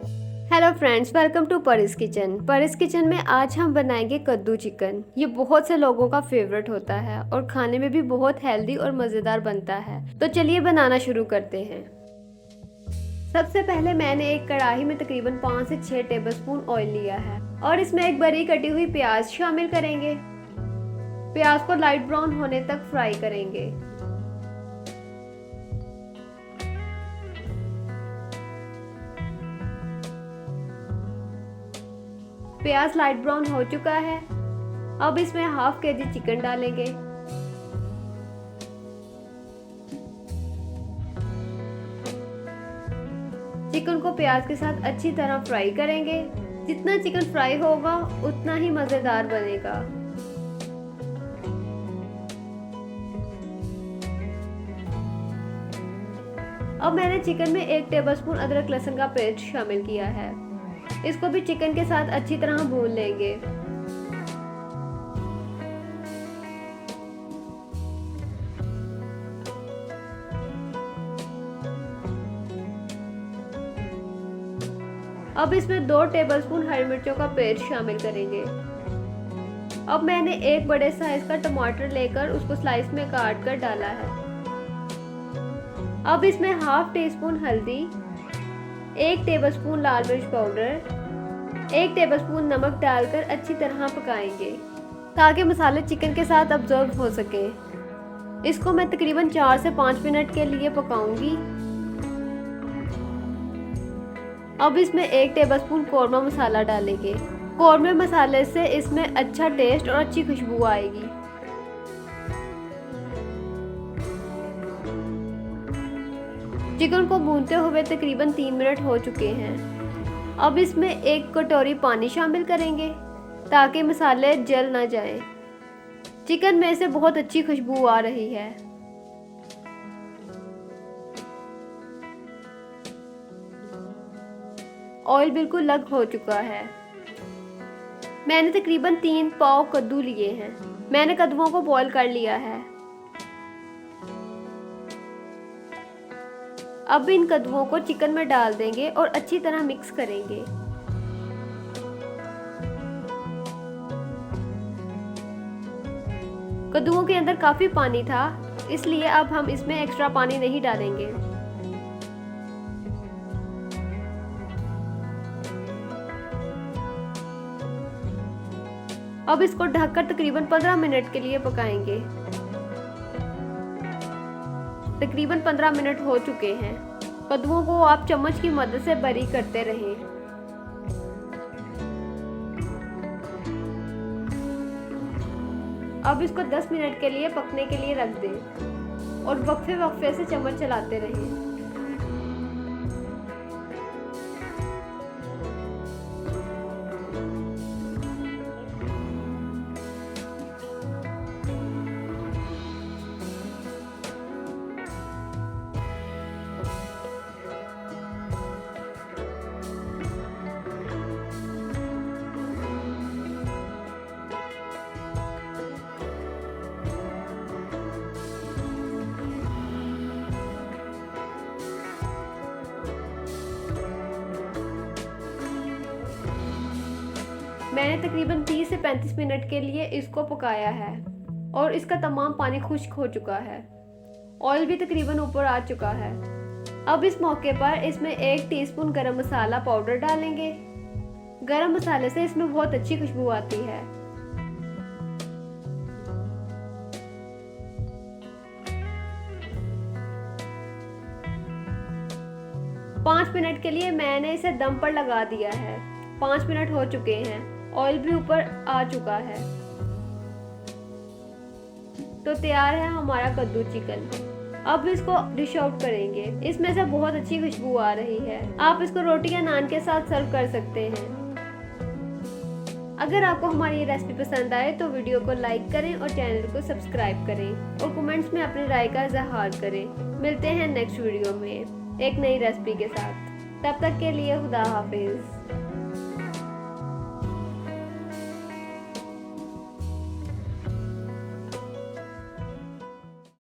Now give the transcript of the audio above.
Hello friends, welcome to Paris kitchen. Paris kitchen में आज हम बनाएंगे कद्दू चिकन। ये बहुत से लोगों का फेवरेट होता है और खाने में भी बहुत हेल्दी और मज़ेदार बनता है। तो चलिए बनाना शुरू करते हैं। सबसे पहले मैंने एक कढ़ाई में तकरीबन 5 से 6 टेबलस्पून ऑयल लिया है और इसमें एक बारीक कटी हुई प्याज शामिल करेंगे। प्याज को लाइट ब्राउन होने तक फ्राई करेंगे। प्याज लाइट ब्राउन हो चुका है। अब इसमें हाफ केजी चिकन डालेंगे। चिकन को प्याज के साथ अच्छी तरह फ्राई करेंगे। जितना चिकन फ्राई होगा उतना ही मज़ेदार बनेगा। अब मैंने चिकन में 1 टेबलस्पून अदरक लहसुन का पेस्ट शामिल किया है। इसको भी चिकन के साथ अच्छी तरह भून लेंगे। अब इसमें 2 टेबलस्पून हरी मिर्चों का पेस्ट शामिल करेंगे। अब मैंने एक बड़े साइज का टमाटर लेकर उसको स्लाइस में काट कर डाला है। अब इसमें हाफ टी स्पून हल्दी, 1 टेबलस्पून लाल मिर्च पाउडर, 1 टेबलस्पून नमक डालकर अच्छी तरह पकाएंगे ताकि मसाले चिकन के साथ अब्जॉर्ब हो सके। इसको मैं तकरीबन 4 से 5 मिनट के लिए पकाऊंगी। अब इसमें 1 टेबलस्पून कौरमा मसाला डालेंगे। कौरमे मसाले से इसमें अच्छा टेस्ट और अच्छी खुशबू आएगी। चिकन को भूनते हुए तकरीबन 3 मिनट हो चुके हैं। अब इसमें 1 कटोरी पानी शामिल करेंगे ताकि मसाले जल ना जाएं। चिकन में से बहुत अच्छी खुशबू आ रही है। ऑयल बिल्कुल लग हो चुका है। मैंने तकरीबन 3 पाव कद्दू लिए हैं। मैंने कद्दुओं को बॉईल कर लिया है। अब इन कद्दुओं को चिकन में डाल देंगे और अच्छी तरह मिक्स करेंगे। कद्दुओं के अंदर काफी पानी था, इसलिए अब हम इसमें एक्स्ट्रा पानी नहीं डालेंगे। अब इसको ढककर तकरीबन 15 मिनट के लिए पकाएंगे। तकरीबन 15 मिनट हो चुके हैं। कद्दुओं को आप चम्मच की मदद से बारीक करते रहें। अब इसको 10 मिनट के लिए पकने के लिए रख दें और वक्फे वक्फे से चम्मच चलाते रहें। मैंने तकरीबन 30 से 35 मिनट के लिए इसको पकाया है और इसका तमाम पानी खुश्क हो चुका है। ऑयल भी तकरीबन ऊपर आ चुका है। अब इस मौके पर इसमें 1 टीस्पून गरम मसाला पाउडर डालेंगे। गरम मसाले से इसमें बहुत अच्छी खुशबू आती है। पाँच मिनट के लिए मैंने इसे दम पर लगा दिया है। 5 मिनट हो चुके हैं। ऑयल भी ऊपर आ चुका है। तो तैयार है हमारा कद्दू चिकन। अब इसको डिश आउट करेंगे। इसमें से बहुत अच्छी खुशबू आ रही है। आप इसको रोटी या नान के साथ सर्व कर सकते हैं। अगर आपको हमारी ये रेसिपी पसंद आए तो वीडियो को लाइक करें और चैनल को सब्सक्राइब करें और कमेंट्स में अपनी राय का इजहार करें। मिलते हैं नेक्स्ट वीडियो में एक नई रेसिपी के साथ। तब तक के लिए खुदा हाफिज।